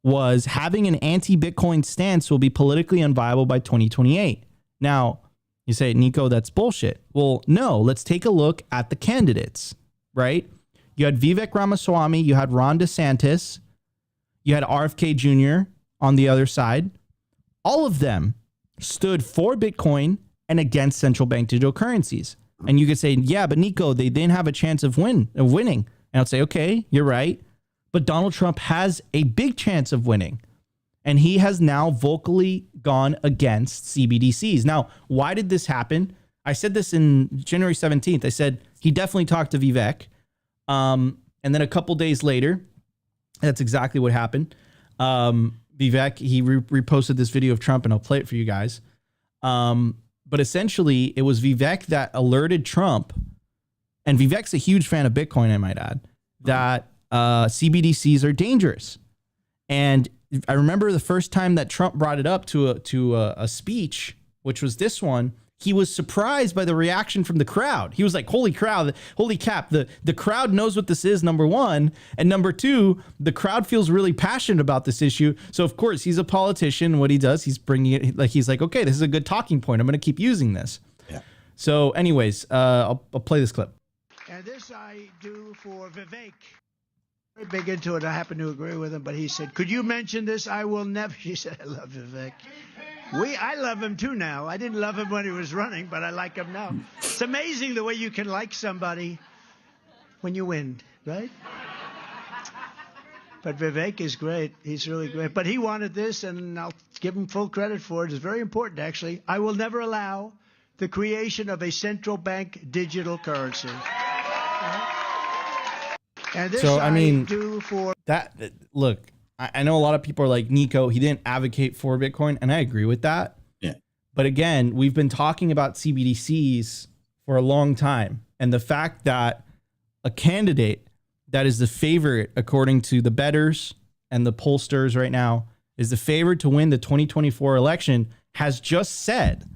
was having an anti-Bitcoin stance will be politically unviable by 2028. Now, you say, Nico, that's bullshit. Well, no, let's take a look at the candidates, right? You had Vivek Ramaswamy, you had Ron DeSantis, you had RFK Jr. on the other side. All of them stood for Bitcoin and against central bank digital currencies. And you could say, yeah, but Nico, they didn't have a chance of winning. And I'd say, okay, you're right. But Donald Trump has a big chance of winning. And he has now vocally gone against CBDCs. Now, why did this happen? I said this in January 17th. I said he definitely talked to Vivek. And then a couple days later, that's exactly what happened. Vivek, he reposted this video of Trump, and I'll play it for you guys. But essentially, it was Vivek that alerted Trump, and Vivek's a huge fan of Bitcoin, I might add, that CBDCs are dangerous. And I remember the first time that Trump brought it up to a speech, which was this one. He was surprised by the reaction from the crowd. He was like, holy cap, the crowd knows what this is, number one. And number two, the crowd feels really passionate about this issue. So of course, he's a politician. What he does, he's bringing it, like, he's like, okay, this is a good talking point. I'm going to keep using this. Yeah. So anyways, I'll play this clip. And this I do for Vivek. Very big into it. I happen to agree with him, but he said, could you mention this? I will never. He said, I love Vivek. I love him too now. I didn't love him when he was running, but I like him now. It's amazing the way you can like somebody when you win, right? But Vivek is great. He's really great. But he wanted this, and I'll give him full credit for it. It's very important, actually. I will never allow the creation of a central bank digital currency. And this so, I mean, do for that. Look, I know a lot of people are like, Nico, he didn't advocate for Bitcoin, and I agree with that. Yeah. But again, we've been talking about CBDCs for a long time. And the fact that a candidate that is the favorite, according to the bettors and the pollsters right now, is the favorite to win the 2024 election, has just said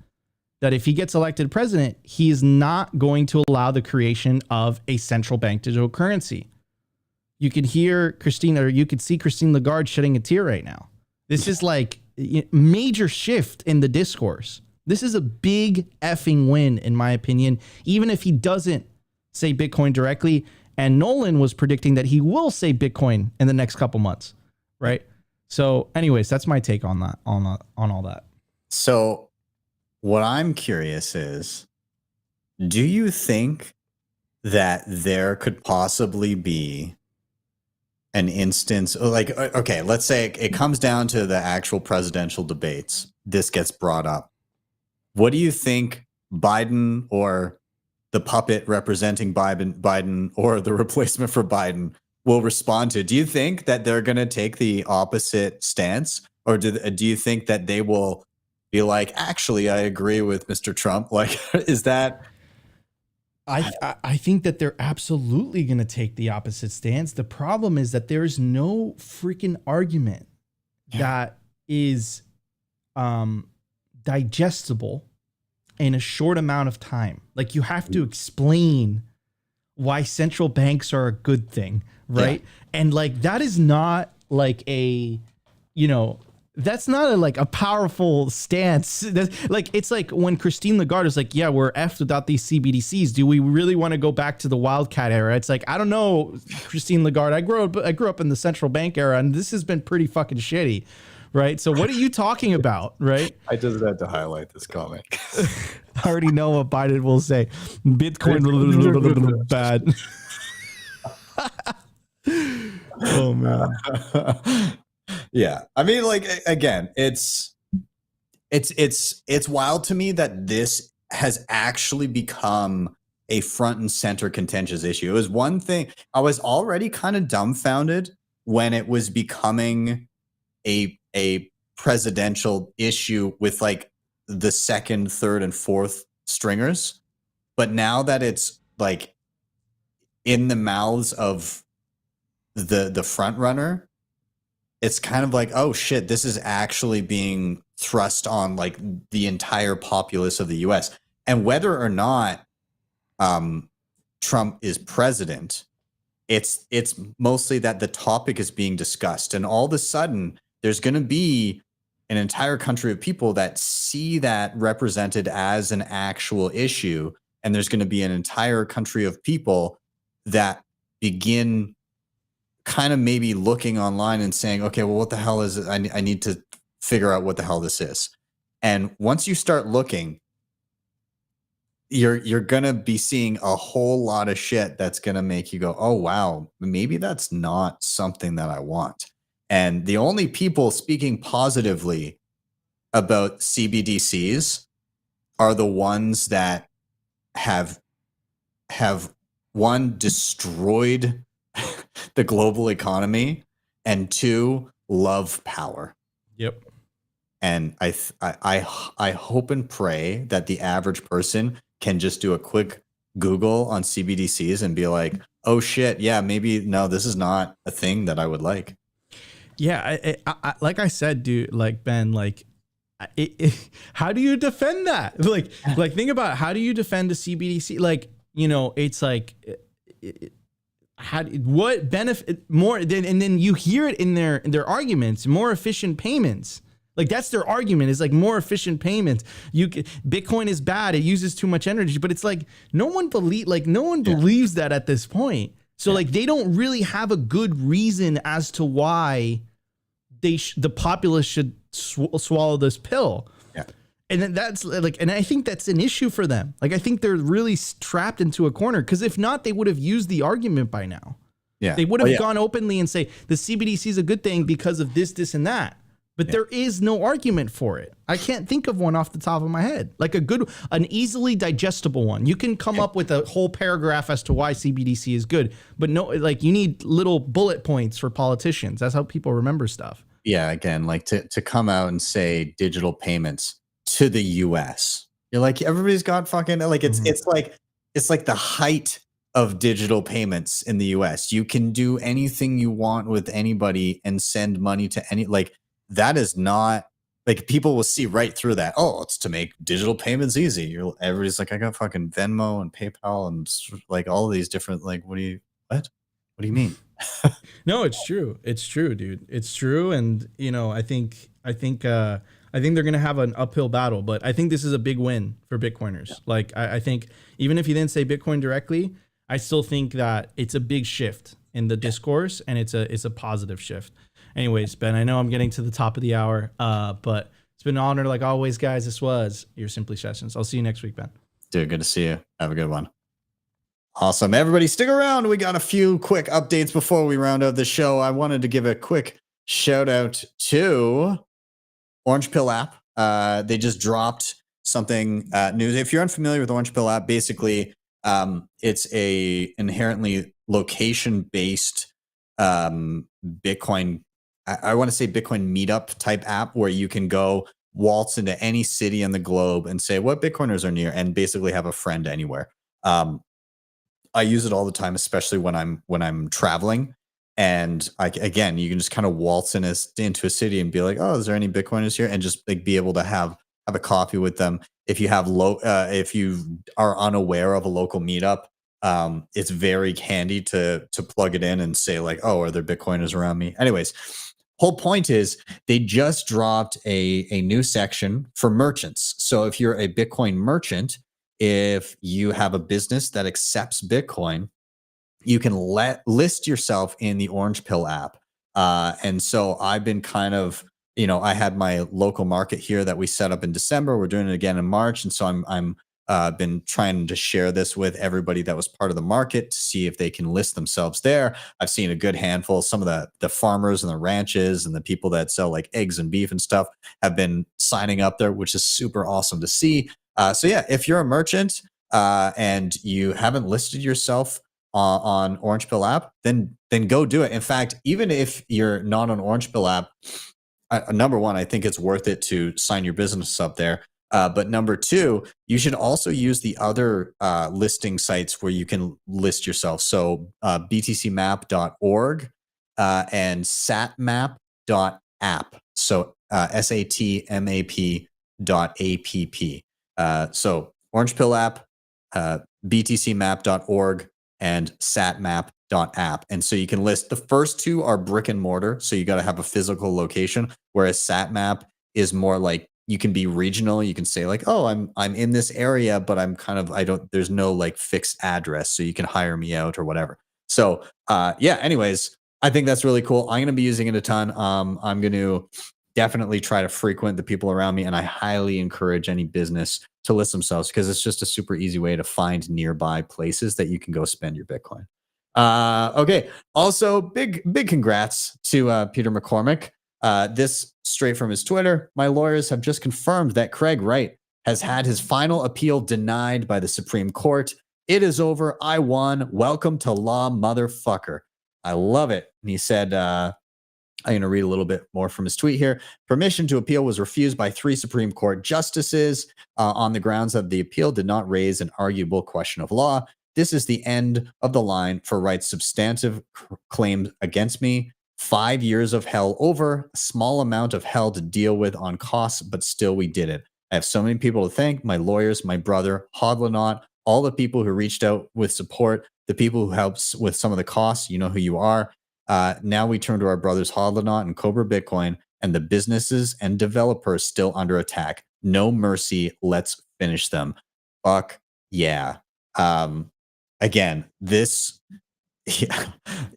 that if he gets elected president, he is not going to allow the creation of a central bank digital currency. You could hear Christine, or you could see Christine Lagarde shedding a tear right now. This is like a major shift in the discourse. This is a big effing win, in my opinion, even if he doesn't say Bitcoin directly. And Nolan was predicting that he will say Bitcoin in the next couple months, right? So anyways, that's my take on that, on all that. So what I'm curious is, do you think that there could possibly be an instance, like, okay, let's say it comes down to the actual presidential debates. This gets brought up. What do you think Biden, or the puppet representing Biden, or the replacement for Biden will respond to? Do you think that they're going to take the opposite stance, or do you think that they will be like, actually, I agree with Mr. Trump? Like, is that... I think that they're absolutely going to take the opposite stance. The problem is that there is no freaking argument that is digestible in a short amount of time. Like, you have to explain why central banks are a good thing, right? Yeah. And like, that is not like a, that's not like a powerful stance. Like, it's like when Christine Lagarde is like, yeah, we're effed without these CBDCs. Do we really want to go back to the Wildcat era? It's like, I don't know, Christine Lagarde. I grew up in the central bank era, and this has been pretty fucking shitty, right? So what are you talking about, right? I just had to highlight this comment. I already know what Biden will say. Bitcoin bad. Oh man. Yeah, I mean, like, again, it's wild to me that this has actually become a front and center contentious issue. It was one thing, I was already kind of dumbfounded when it was becoming a presidential issue with like the second, third, and fourth stringers, but now that it's like in the mouths of the front runner, it's kind of like, oh shit, this is actually being thrust on like the entire populace of the US. And whether or not Trump is president, it's mostly that the topic is being discussed. And all of a sudden, there's going to be an entire country of people that see that represented as an actual issue. And there's going to be an entire country of people that begin kind of maybe looking online and saying, okay, well, what the hell is it? I need to figure out what the hell this is. And once you start looking, you're going to be seeing a whole lot of shit that's going to make you go, oh, wow, maybe that's not something that I want. And the only people speaking positively about CBDCs are the ones that have one, destroyed the global economy, and two, love power. Yep. And I hope and pray that the average person can just do a quick Google on CBDCs and be like, oh shit, yeah, maybe no, this is not a thing that I would like. Yeah, I like I said, dude, like Ben, like, how do you defend that? Like think about, how do you defend a CBDC? Like, it's like, what benefit more? And then you hear it in their arguments, more efficient payments. Like, that's their argument, is like more efficient payments. Bitcoin is bad; it uses too much energy. But it's like no one believes that at this point. So like, they don't really have a good reason as to why the populace should swallow this pill. Yeah. And then that's like, and I think that's an issue for them. Like, I think they're really trapped into a corner, because if not, they would have used the argument by now. Yeah. They would have gone openly and say the CBDC is a good thing because of this, this, and that. But there is no argument for it. I can't think of one off the top of my head. Like an easily digestible one. You can come up with a whole paragraph as to why CBDC is good, but no, like, you need little bullet points for politicians. That's how people remember stuff. Yeah. Again, like to come out and say digital payments to the US. You're like, everybody's got fucking like it's like the height of digital payments in the US. You can do anything you want with anybody and send money to any, like, that is not like, people will see right through that. Oh, it's to make digital payments easy. Everybody's like, I got fucking Venmo and PayPal and like all of these different, like, what do you mean? No, it's true. It's true, dude. It's true. And I think they're gonna have an uphill battle, but I think this is a big win for Bitcoiners. Yeah. Like I think even if you didn't say Bitcoin directly, I still think that it's a big shift in the discourse, and it's a positive shift. Anyways, Ben, I know I'm getting to the top of the hour, but it's been an honor, like always, guys. This was your Simply Sessions. I'll see you next week, Ben. Dude, good to see you. Have a good one. Awesome. Everybody stick around. We got a few quick updates before we round out the show. I wanted to give a quick shout out to Orange Pill app. They just dropped something new. If you're unfamiliar with Orange Pill app, basically it's a inherently location-based Bitcoin, I want to say Bitcoin meetup type app, where you can go waltz into any city in the globe and say what Bitcoiners are near, and basically have a friend anywhere. I use it all the time, especially when I'm traveling. And again, you can just kind of waltz into a city and be like, oh, is there any Bitcoiners here? And just like be able to have a coffee with them. If you have if you are unaware of a local meetup, it's very handy to plug it in and say like, oh, are there Bitcoiners around me? Anyways, whole point is they just dropped a new section for merchants. So if you're a Bitcoin merchant, if you have a business that accepts Bitcoin, you can list yourself in the Orange Pill app. And so I've been kind of, I had my local market here that we set up in December. We're doing it again in March. And so I'm been trying to share this with everybody that was part of the market to see if they can list themselves there. I've seen a good handful. Some of the farmers and the ranches and the people that sell like eggs and beef and stuff have been signing up there, which is super awesome to see. So yeah, if you're a merchant and you haven't listed yourself on Orange Pill app, then go do it. In fact, even if you're not on Orange Pill app, number one, I think it's worth it to sign your business up there. But number two, you should also use the other listing sites where you can list yourself. So btcmap.org and satmap.app. So satmap.app. So Orange Pill app, btcmap.org, and satmap.app. And so you can list, the first two are brick and mortar. So you got to have a physical location, whereas satmap is more like you can be regional. You can say like, oh, I'm in this area, but there's no like fixed address. So you can hire me out or whatever. So yeah, anyways, I think that's really cool. I'm going to be using it a ton. I'm going to definitely try to frequent the people around me. And I highly encourage any business to list themselves, because it's just a super easy way to find nearby places that you can go spend your Bitcoin. Okay. Also, big congrats to Peter McCormick. This straight from his Twitter. My lawyers have just confirmed that Craig Wright has had his final appeal denied by the Supreme Court. It is over. I won. Welcome to law, motherfucker. I love it. And he said, I'm going to read a little bit more from his tweet here. Permission to appeal was refused by 3 Supreme Court justices on the grounds that the appeal did not raise an arguable question of law. This is the end of the line for Wright's substantive claims against me. 5 years of hell over, a small amount of hell to deal with on costs, but still we did it. I have so many people to thank, my lawyers, my brother, Hodlanot, all the people who reached out with support, the people who helped with some of the costs. You know who you are. Now we turn to our brothers Hodlanot and Cobra Bitcoin, and the businesses and developers still under attack. No mercy. Let's finish them. Fuck yeah. Again, this, yeah,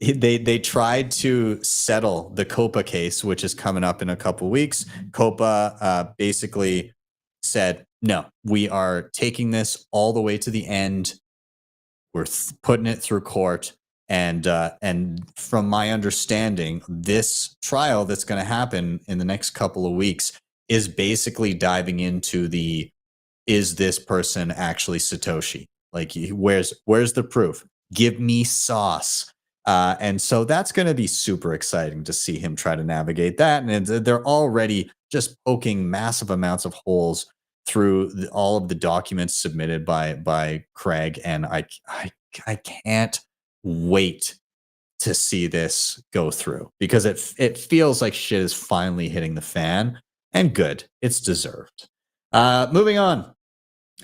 they tried to settle the Copa case, which is coming up in a couple weeks. Copa basically said, no, we are taking this all the way to the end. We're putting it through court. And from my understanding, this trial that's going to happen in the next couple of weeks is basically diving into is this person actually Satoshi? Like, where's the proof? Give me sauce. And so that's going to be super exciting to see him try to navigate that. And they're already just poking massive amounts of holes through all of the documents submitted by Craig, and I can't wait to see this go through, because it feels like shit is finally hitting the fan, and good, it's deserved. Moving on.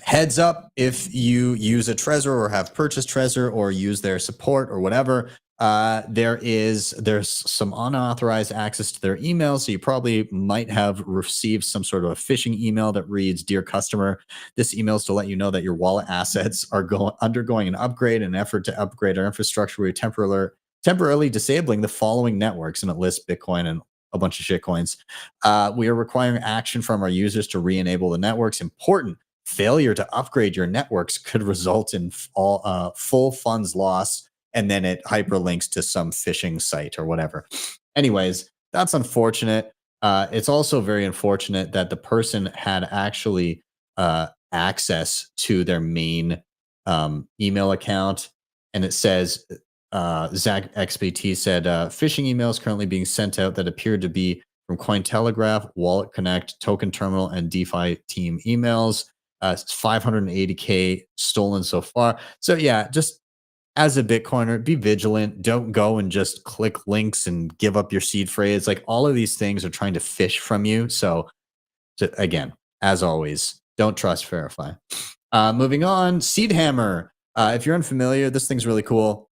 Heads up, if you use a Trezor or have purchased Trezor or use their support or whatever, there's some unauthorized access to their email. So you probably might have received some sort of a phishing email that reads, "Dear customer, this email is to let you know that your wallet assets are undergoing an upgrade. In an effort to upgrade our infrastructure, we're temporarily disabling the following networks," and it lists Bitcoin and a bunch of shitcoins. "We are requiring action from our users to re-enable the networks. Important. Failure to upgrade your networks could result in full funds lost," and then it hyperlinks to some phishing site or whatever. Anyways, that's unfortunate. It's also very unfortunate that the person had actually access to their main email account, and it says Zach XBT said phishing emails currently being sent out that appeared to be from Cointelegraph, Wallet Connect, Token Terminal, and DeFi team emails. 580K stolen so far. So yeah, just as a Bitcoiner, be vigilant. Don't go and just click links and give up your seed phrase. Like, all of these things are trying to fish from you. So again, as always, don't trust, verify. Moving on, Seed Hammer. If you're unfamiliar, this thing's really cool.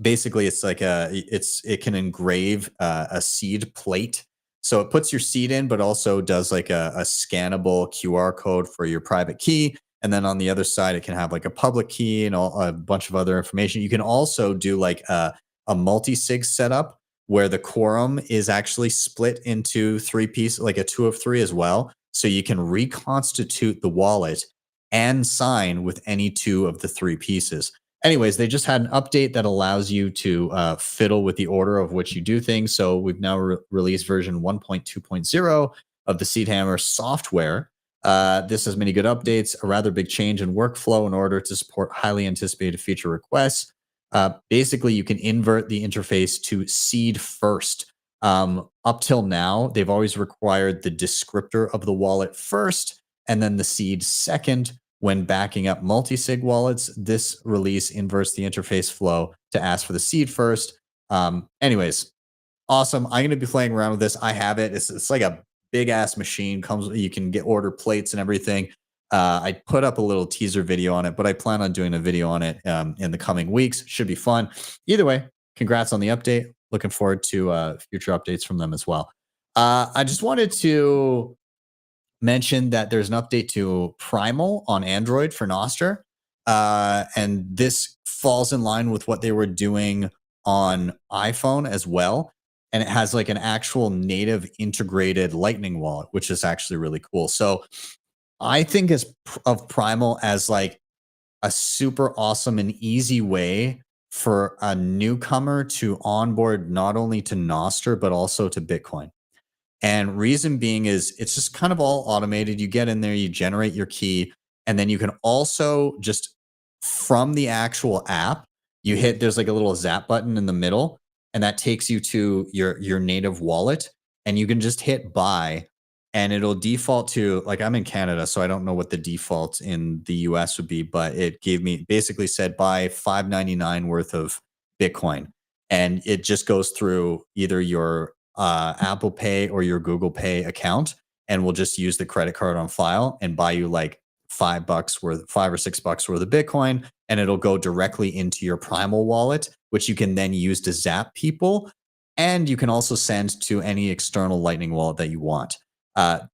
Basically, it's like it can engrave a seed plate. So it puts your seed in, but also does like a scannable QR code for your private key. And then on the other side, it can have like a public key and a bunch of other information. You can also do like a multi-sig setup where the quorum is actually split into 3 pieces, like a 2 of 3 as well. So you can reconstitute the wallet and sign with any 2 of the 3 pieces. Anyways, they just had an update that allows you to fiddle with the order of which you do things. So we've now released version 1.2.0 of the Seed Hammer software. This has many good updates, a rather big change in workflow in order to support highly anticipated feature requests. Basically, you can invert the interface to seed first. Up till now, they've always required the descriptor of the wallet first and then the seed second. When backing up multi-sig wallets, this release inverts the interface flow to ask for the seed first. Anyways, awesome. I'm going to be playing around with this. I have it. It's like a big ass machine. You can get order plates and everything. I put up a little teaser video on it, but I plan on doing a video on it in the coming weeks. Should be fun. Either way, congrats on the update. Looking forward to future updates from them as well. I just wanted to mention that there's an update to Primal on Android for Nostr. And this falls in line with what they were doing on iPhone as well. And it has like an actual native integrated Lightning wallet, which is actually really cool. So I think of Primal as like a super awesome and easy way for a newcomer to onboard not only to Nostr, but also to Bitcoin. And reason being is it's just kind of all automated. You get in there, you generate your key, and then you can also just from the actual app, there's like a little zap button in the middle, and that takes you to your native wallet, and you can just hit buy, and it'll default to, like, I'm in Canada, so I don't know what the default in the US would be, but it basically said buy $5.99 worth of Bitcoin. And it just goes through either your Apple Pay or your Google Pay account, and we'll just use the credit card on file and buy you like $5 or $6 worth of Bitcoin, and it'll go directly into your Primal wallet, which you can then use to zap people, and you can also send to any external Lightning wallet that you want.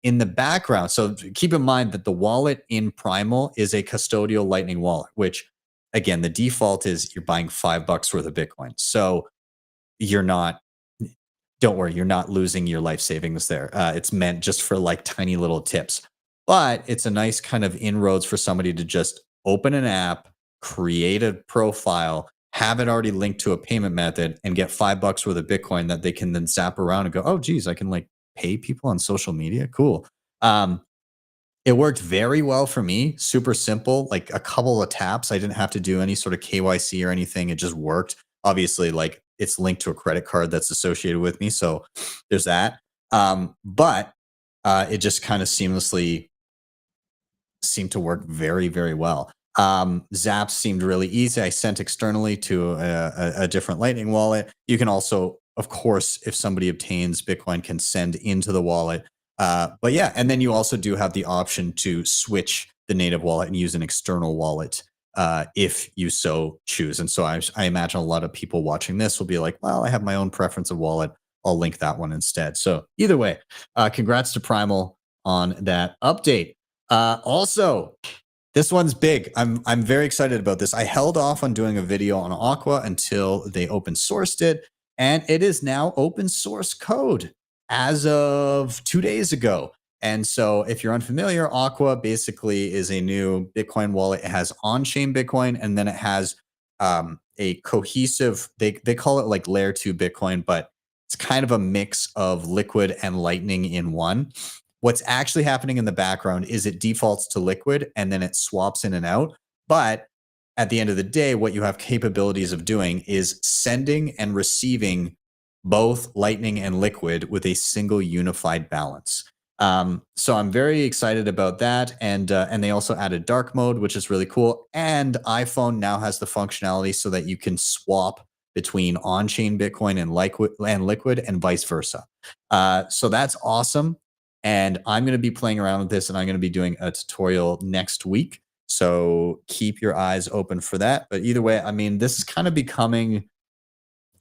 In the background, so keep in mind that the wallet in Primal is a custodial Lightning wallet, which again, the default is you're buying $5 worth of Bitcoin. So don't worry, you're not losing your life savings there. It's meant just for like tiny little tips, but it's a nice kind of inroads for somebody to just open an app, create a profile, have it already linked to a payment method, and get $5 worth of Bitcoin that they can then zap around and go, oh, geez, I can like pay people on social media. Cool. It worked very well for me. Super simple, like a couple of taps. I didn't have to do any sort of KYC or anything. It just worked. Obviously, like it's linked to a credit card that's associated with me. So there's that. But it just kind of seamlessly seem to work very, very well. Zaps seemed really easy. I sent externally to a different Lightning wallet. You can also, of course, if somebody obtains Bitcoin, can send into the wallet. But yeah, and then you also do have the option to switch the native wallet and use an external wallet if you so choose. And so I imagine a lot of people watching this will be like, well, I have my own preference of wallet. I'll link that one instead. So either way, congrats to Primal on that update. Also, this one's big. I'm very excited about this. I held off on doing a video on Aqua until they open sourced it, and it is now open source code as of 2 days ago. And so if you're unfamiliar, Aqua basically is a new Bitcoin wallet. It has on-chain Bitcoin, and then it has a cohesive, they call it like layer 2 Bitcoin, but it's kind of a mix of Liquid and Lightning in one. What's actually happening in the background is it defaults to Liquid and then it swaps in and out. But at the end of the day, what you have capabilities of doing is sending and receiving both Lightning and Liquid with a single unified balance. So I'm very excited about that. And they also added dark mode, which is really cool. And iPhone now has the functionality so that you can swap between on-chain Bitcoin and Liquid and vice versa. So that's awesome. And I'm going to be playing around with this, and I'm going to be doing a tutorial next week. So keep your eyes open for that. But either way, I mean, this is kind of becoming,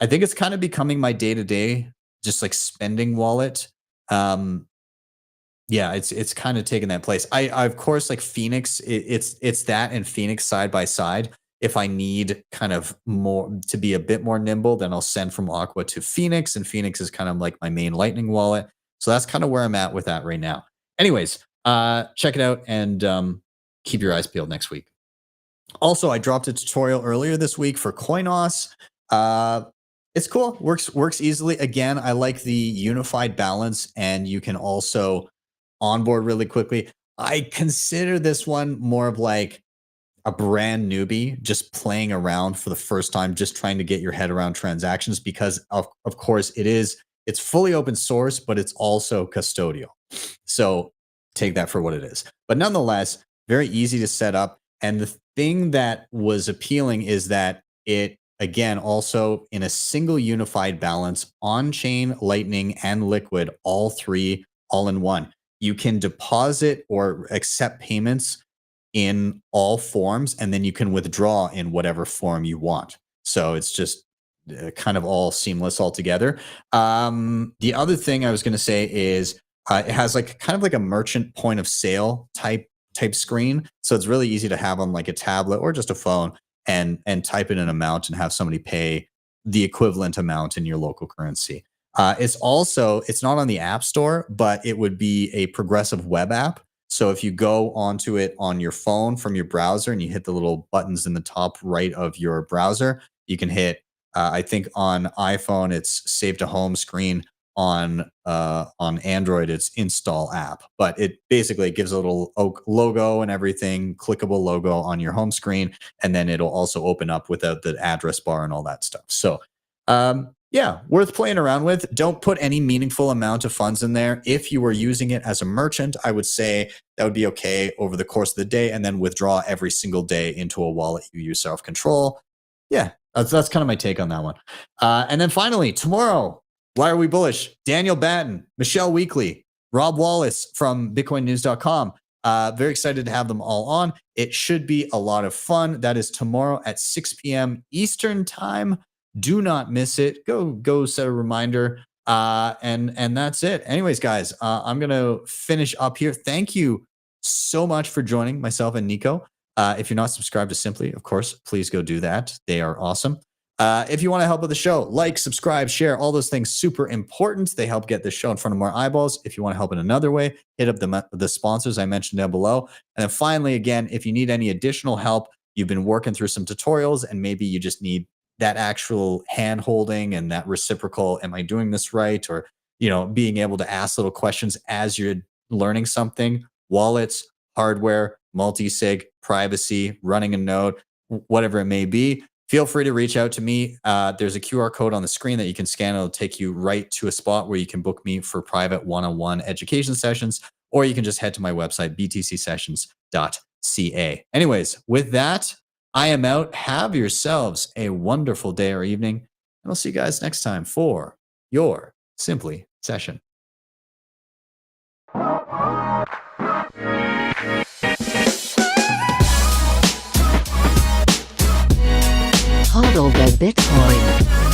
I think it's kind of becoming my day-to-day, just like spending wallet. Yeah, it's kind of taken that place. I of course, like Phoenix, it's that and Phoenix side by side. If I need kind of more to be a bit more nimble, then I'll send from Aqua to Phoenix, and Phoenix is kind of like my main Lightning wallet. So that's kind of where I'm at with that right now. Anyways, check it out and keep your eyes peeled next week. Also, I dropped a tutorial earlier this week for Coinos. It's cool, works easily. Again, I like the unified balance, and you can also onboard really quickly. I consider this one more of like a brand newbie just playing around for the first time, just trying to get your head around transactions, because of course it's fully open source, but it's also custodial. So take that for what it is. But nonetheless, very easy to set up. And the thing that was appealing is that it, again, also in a single unified balance, on-chain, Lightning, and Liquid, all three, all in one. You can deposit or accept payments in all forms, and then you can withdraw in whatever form you want. So it's just kind of all seamless altogether. The other thing I was going to say is it has like kind of like a merchant point of sale type screen. So it's really easy to have on like a tablet or just a phone and type in an amount and have somebody pay the equivalent amount in your local currency. It's not on the App Store, but it would be a progressive web app. So if you go onto it on your phone from your browser and you hit the little buttons in the top right of your browser, you can hit, I think on iPhone, it's save to home screen. On Android, it's install app. But it basically gives a little logo and everything, clickable logo on your home screen. And then it'll also open up without the address bar and all that stuff. So yeah, worth playing around with. Don't put any meaningful amount of funds in there. If you were using it as a merchant, I would say that would be okay over the course of the day, and then withdraw every single day into a wallet you use self-control. Yeah, that's kind of my take on that one. And then finally, tomorrow, why are we bullish? Daniel Batten, Michelle Weekly, Rob Wallace from BitcoinNews.com. Very excited to have them all on. It should be a lot of fun. That is tomorrow at 6 p.m. Eastern time. Do not miss it. Go set a reminder. And that's it. Anyways, guys, I'm going to finish up here. Thank you so much for joining myself and Nico. If you're not subscribed to Simply, of course, please go do that. They are awesome. If you want to help with the show, like, subscribe, share, all those things, super important. They help get this show in front of more eyeballs. If you want to help in another way, hit up the sponsors I mentioned down below. And then finally, again, if you need any additional help, you've been working through some tutorials and maybe you just need that actual hand holding and that reciprocal, am I doing this right? Or, being able to ask little questions as you're learning something, wallets, hardware, multi-sig, privacy, running a node, whatever it may be, feel free to reach out to me. There's a QR code on the screen that you can scan. It'll take you right to a spot where you can book me for private one-on-one education sessions, or you can just head to my website, Anyways, with that, I am out. Have yourselves a wonderful day or evening, and I'll see you guys next time for your Simply session. Hodl the Bitcoin.